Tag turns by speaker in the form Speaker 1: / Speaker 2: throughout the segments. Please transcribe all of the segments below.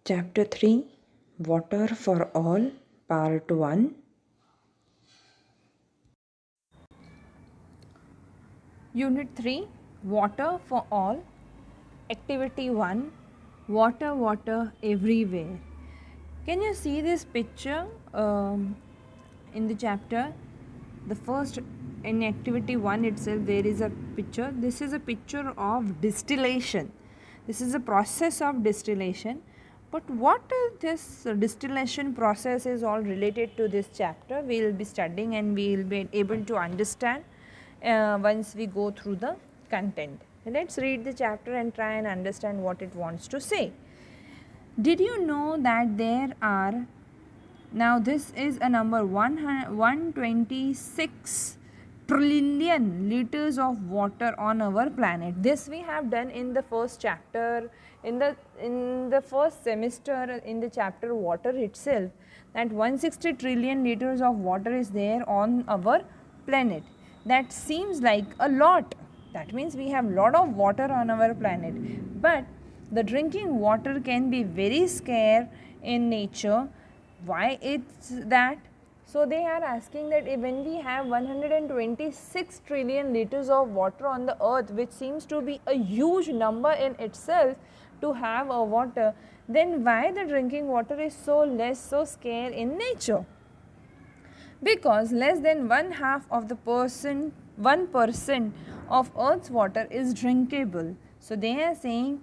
Speaker 1: Chapter 3 Water for All Part 1.
Speaker 2: Unit 3 Water for All. Activity 1 Water, water everywhere. Can you see this picture in the chapter? The first, in activity 1 itself, there is a picture. This is a picture of distillation. This is a process of distillation. But what is this distillation process is all related to this chapter? We will be studying and we will be able to understand once we go through the content. Let's read the chapter and try and understand what it wants to say. Did you know that there are, now this is a number 126 trillion liters of water on our planet. This we have done in the first chapter, in the first semester, in the chapter water itself, that 160 trillion liters of water is there on our planet. That seems like a lot. That means we have lot of water on our planet, but the drinking water can be very scarce in nature. Why it's that? So they are asking that when we have 126 trillion liters of water on the earth, which seems to be a huge number in itself to have a water, then why the drinking water is so less, so scarce in nature? Because less than 1% of earth's water is drinkable. So they are saying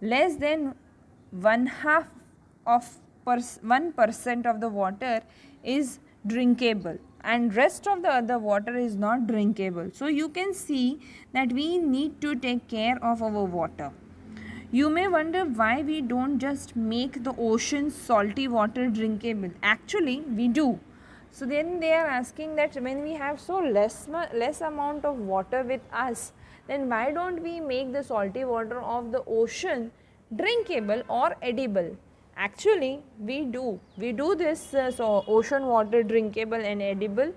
Speaker 2: less than 1% of the water is drinkable and rest of the other water is not drinkable. So you can see that we need to take care of our water. You may wonder why we don't just make the ocean's salty water drinkable. Actually, we do. So then they are asking that when we have so less amount of water with us, then why don't we make the salty water of the ocean drinkable or edible? Actually, we do. We do this so ocean water drinkable and edible,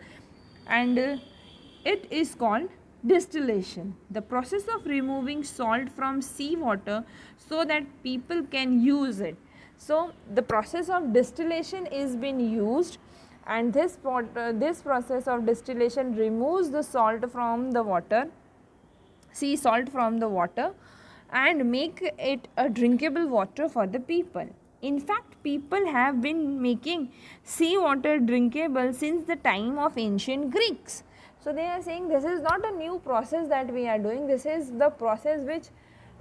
Speaker 2: and it is called distillation. The process of removing salt from seawater so that people can use it. So the process of distillation is being used, and this process of distillation removes the salt from the water, sea salt from the water, and make it a drinkable water for the people. In fact, people have been making seawater drinkable since the time of ancient Greeks. So they are saying this is not a new process that we are doing. This is the process which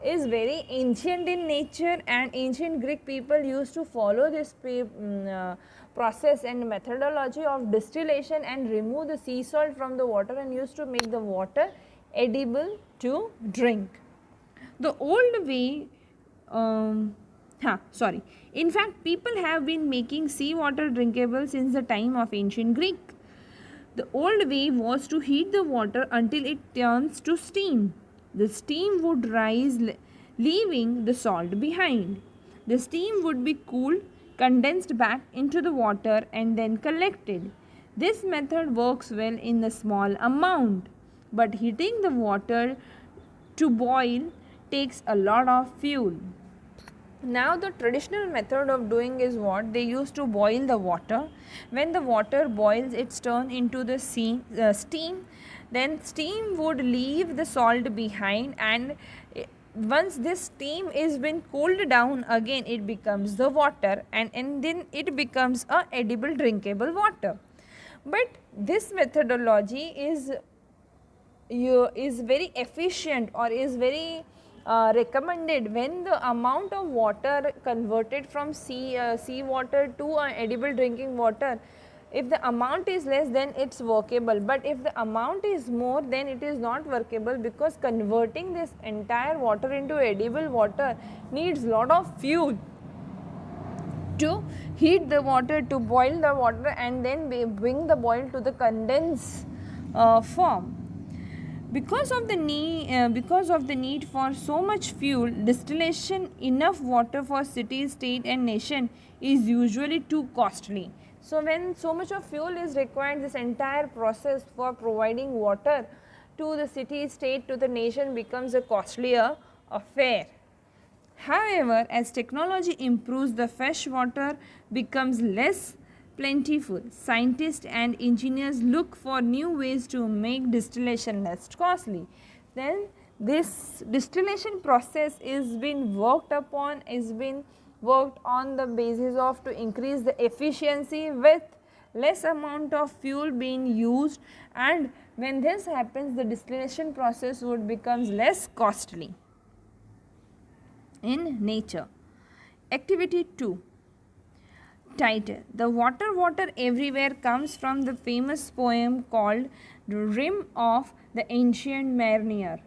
Speaker 2: is very ancient in nature, and ancient Greek people used to follow this process and methodology of distillation and remove the sea salt from the water and used to make the water edible to drink. The old way, in fact, people have been making seawater drinkable since the time of ancient Greek. The old way was to heat the water until it turns to steam. The steam would rise, leaving the salt behind. The steam would be cooled, condensed back into the water, and then collected. This method works well in a small amount, but heating the water to boil takes a lot of fuel. Now the traditional method of doing is what? They used to boil the water. When the water boils, it's turned into the steam. Then steam would leave the salt behind, and once this steam is been cooled down, again it becomes the water, and then it becomes a edible drinkable water. But this methodology is very efficient, or is very recommended when the amount of water converted from sea water to edible drinking water, if the amount is less, then it's workable, but if the amount is more, then it is not workable, because converting this entire water into edible water needs lot of fuel to heat the water, to boil the water, and then bring the boil to the condensed form. Because of the need for so much fuel, distillation enough water for city, state and nation is usually too costly. So when so much of fuel is required, this entire process for providing water to the city, state, to the nation becomes a costlier affair. However, as technology improves, the fresh water becomes less plentiful. Scientists and engineers look for new ways to make distillation less costly. Then this distillation process is been worked upon, is been worked on the basis of to increase the efficiency with less amount of fuel being used, and when this happens the distillation process would becomes less costly in nature. Activity 2. Title: The Water Everywhere comes from the famous poem called The Rim of the Ancient Mariner.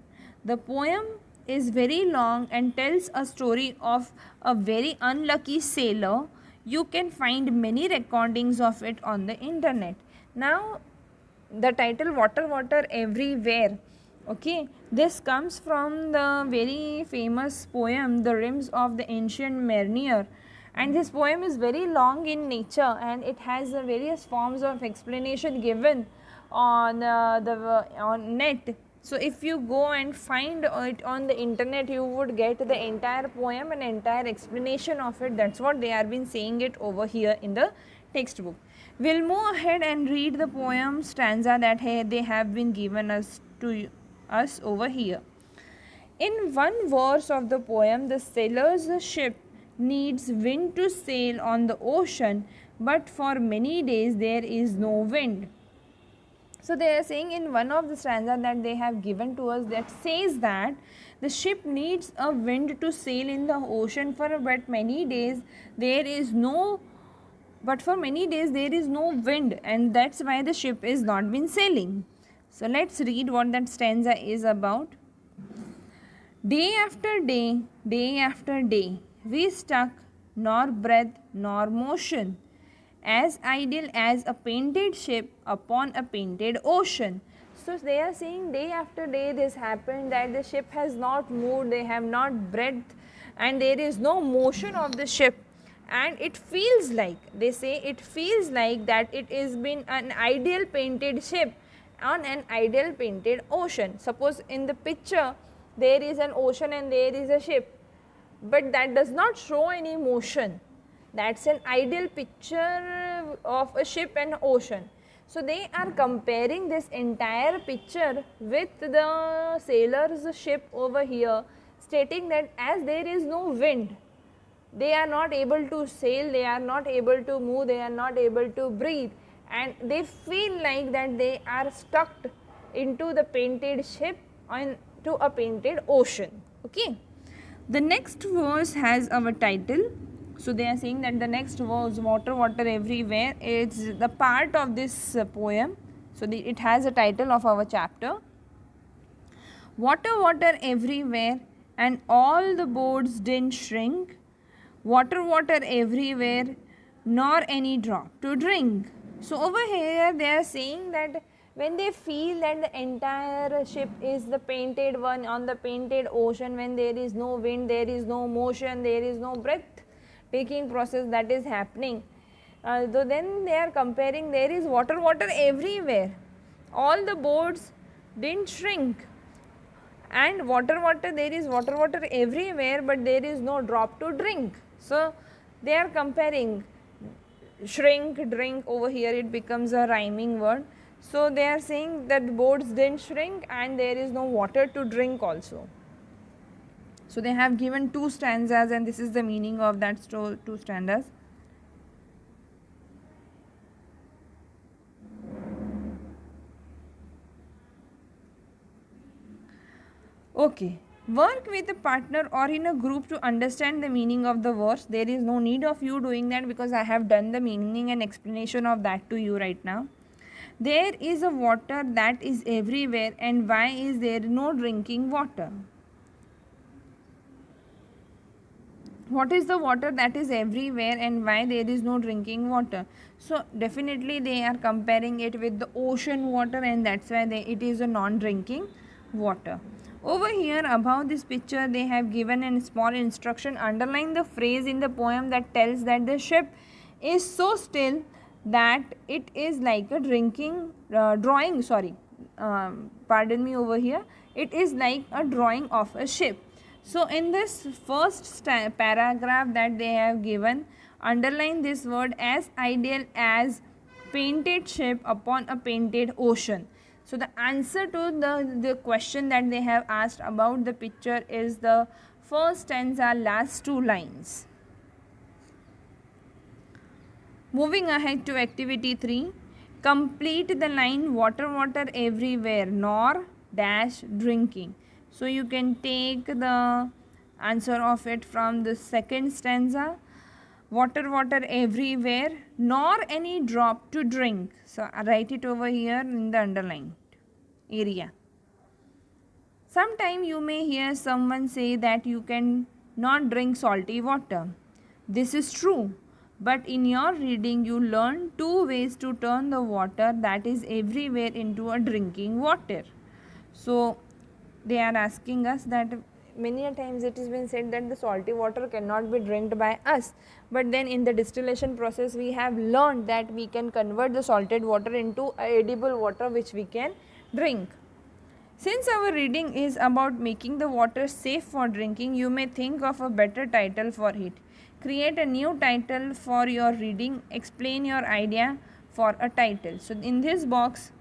Speaker 2: The poem is very long and tells a story of a very unlucky sailor. You can find many recordings of it on the internet. Now, the title Water Everywhere, okay, this comes from the very famous poem The Rims of the Ancient Mariner, and this poem is very long in nature and it has various forms of explanation given on on net. So if you go and find it on the internet, you would get the entire poem and entire explanation of it. That's what they have been saying it over here in the textbook. We'll move ahead and read the poem stanza that they have been given us to us over here. In one verse of the poem, the sailor's ship needs wind to sail on the ocean, but for many days there is no wind. So they are saying in one of the stanza that they have given to us that says that the ship needs a wind to sail in the ocean for but many days there is no wind, and that's why the ship is not been sailing. So let's read what that stanza is about. Day after day, we stuck, nor breath nor motion, as idle as a painted ship upon a painted ocean. So they are saying day after day this happened, that the ship has not moved, they have not breathed, and there is no motion of the ship. And it feels like, they say it feels like that it is been an ideal painted ship on an ideal painted ocean. Suppose in the picture there is an ocean and there is a ship, but that does not show any motion. That's an ideal picture of a ship and ocean. So they are comparing this entire picture with the sailor's ship over here, stating that as there is no wind, they are not able to sail, they are not able to move, they are not able to breathe, and they feel like that they are stuck into the painted ship and to a painted ocean. Okay. The next verse has our title. So they are saying that the next verse, water everywhere, is the part of this poem. So it has a title of our chapter. Water everywhere, and all the boards didn't shrink. Water everywhere, nor any drop to drink. So over here they are saying that when they feel that the entire ship is the painted one on the painted ocean, when there is no wind, there is no motion, there is no breath taking process that is happening, so then they are comparing, there is water everywhere, all the boards didn't shrink, and water there is water everywhere, but there is no drop to drink. So they are comparing shrink, drink. Over here it becomes a rhyming word. So they are saying that boards didn't shrink and there is no water to drink also. So they have given two stanzas, and this is the meaning of that two stanzas. Okay. Work with a partner or in a group to understand the meaning of the verse. There is no need of you doing that because I have done the meaning and explanation of that to you right now. There is a water that is everywhere, and why is there no drinking water? What is the water that is everywhere and why there is no drinking water? So definitely they are comparing it with the ocean water, and that's why it is a non-drinking water. Over here above this picture they have given a small instruction. Underline the phrase in the poem that tells that the ship is so still that it is like a pardon me over here, it is like a drawing of a ship. So in this first paragraph that they have given, underline this word as ideal as painted ship upon a painted ocean. So the answer to the question that they have asked about the picture is the first stanza last two lines. Moving ahead to activity 3, complete the line water water everywhere nor dash drinking. So you can take the answer of it from the second stanza. Water water everywhere nor any drop to drink. So write it over here in the underlined area. Sometime you may hear someone say that you can not drink salty water. This is true, but in your reading you learn two ways to turn the water that is everywhere into a drinking water. So they are asking us that many a times it has been said that the salty water cannot be drinked by us, but then in the distillation process we have learned that we can convert the salted water into edible water which we can drink. Since our reading is about making the water safe for drinking, you may think of a better title for it. Create a new title for your reading. Explain your idea for a title. So in this box,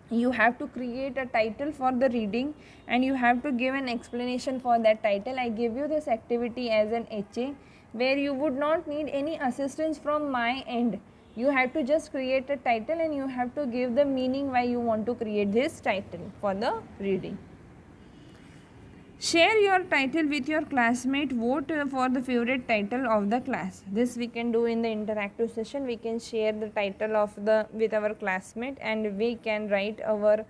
Speaker 2: you have to create a title for the reading and you have to give an explanation for that title. I give you this activity as an HA where you would not need any assistance from my end. You have to just create a title and you have to give the meaning why you want to create this title for the reading. Share your title with your classmate. Vote for the favorite title of the class. This we can do in the interactive session. We can share the title of with our classmate and we can write our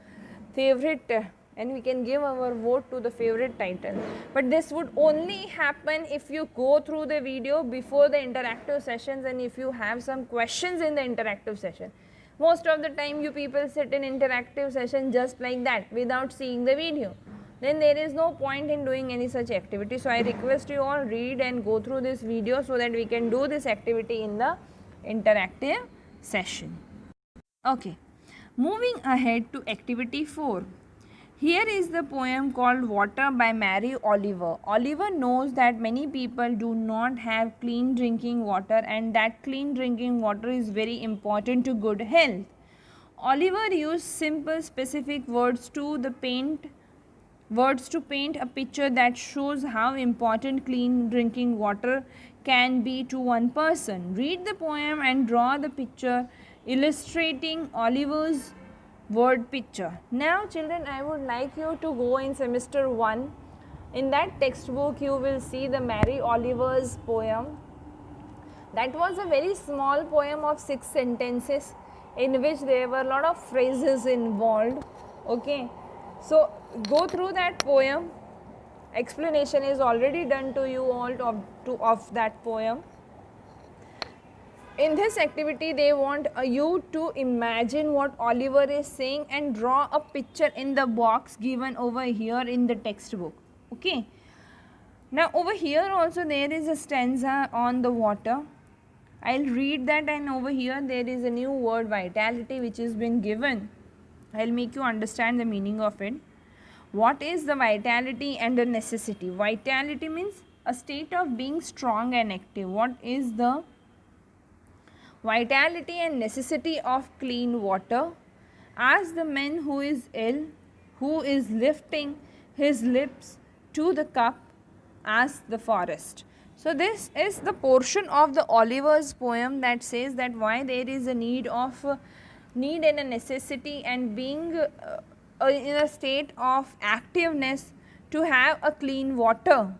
Speaker 2: favorite and we can give our vote to the favorite title. But this would only happen if you go through the video before the interactive sessions and if you have some questions in the interactive session. Most of the time you people sit in interactive session just like that without seeing the video. Then there is no point in doing any such activity. So I request you all read and go through this video so that we can do this activity in the interactive session. Okay, moving ahead to activity 4. Here is the poem called Water by Mary Oliver. Oliver knows that many people do not have clean drinking water and that clean drinking water is very important to good health. Oliver used simple specific words to paint a picture that shows how important clean drinking water can be to one person. Read the poem and draw the picture illustrating Oliver's word picture. Now children, I would like you to go in semester 1. In that textbook you will see the Mary Oliver's poem. That was a very small poem of 6 sentences in which there were a lot of phrases involved. Okay, so go through that poem. Explanation is already done to you all of that poem. In this activity they want you to imagine what Oliver is saying and draw a picture in the box given over here in the textbook. Okay, now over here also there is a stanza on the water. I'll read that and over here there is a new word vitality which has been given. I'll make you understand the meaning of it. What is the vitality and the necessity? Vitality means a state of being strong and active. What is the vitality and necessity of clean water? Ask the man who is ill, who is lifting his lips to the cup. Ask the forest. So this is the portion of the Oliver's poem that says that why there is a need and a necessity and being in a state of activeness to have a clean water.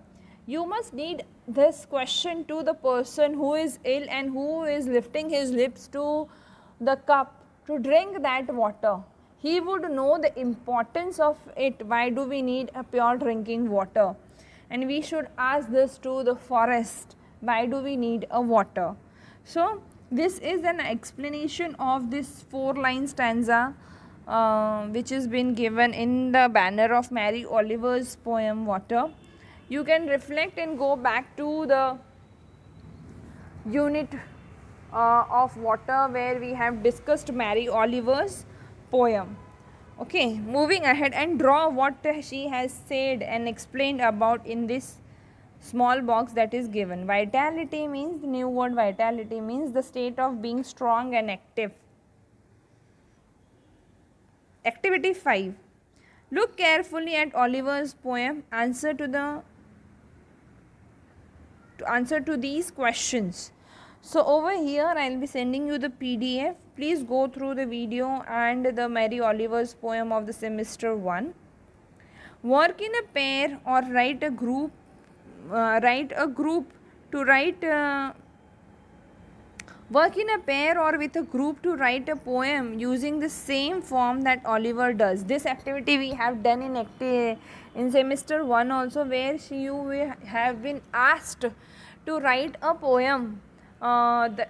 Speaker 2: You must need this question to the person who is ill and who is lifting his lips to the cup to drink that water. He would know the importance of it. Why do we need a pure drinking water? And we should ask this to the forest. Why do we need a water? So this is an explanation of this 4-line stanza which has been given in the banner of Mary Oliver's poem Water. You can reflect and go back to the unit of water where we have discussed Mary Oliver's poem. Okay, moving ahead, and draw what she has said and explained about in this small box that is given. Vitality means, the new word vitality means the state of being strong and active. Activity 5. Look carefully at Oliver's poem. Answer to these questions. So over here I will be sending you the PDF. Please go through the video and the Mary Oliver's poem of the semester 1. Work in a pair or write a group. Work in a pair or with a group to write a poem using the same form that Oliver does. This activity we have done in semester 1 also, where you have been asked to write a poem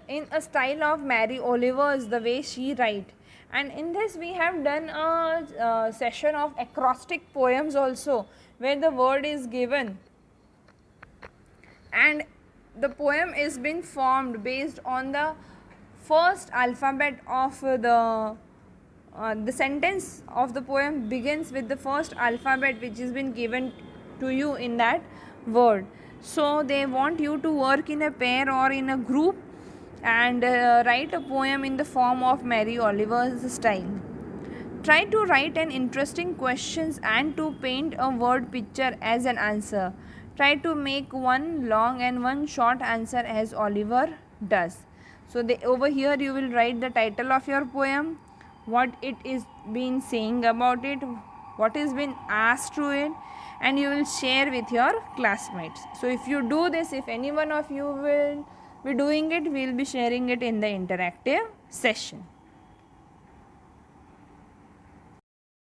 Speaker 2: in a style of Mary Oliver's, the way she write. And in this we have done a session of acrostic poems also, where the word is given and the poem is being formed based on the first alphabet of the sentence of the poem begins with the first alphabet which has been given to you in that word. So they want you to work in a pair or in a group and write a poem in the form of Mary Oliver's style. Try to write an interesting questions and to paint a word picture as an answer. Try to make one long and one short answer as Oliver does. So over here you will write the title of your poem, what it is been saying about it, what is been asked to it, and you will share with your classmates. So if you do this, if any one of you will be doing it, we will be sharing it in the interactive session.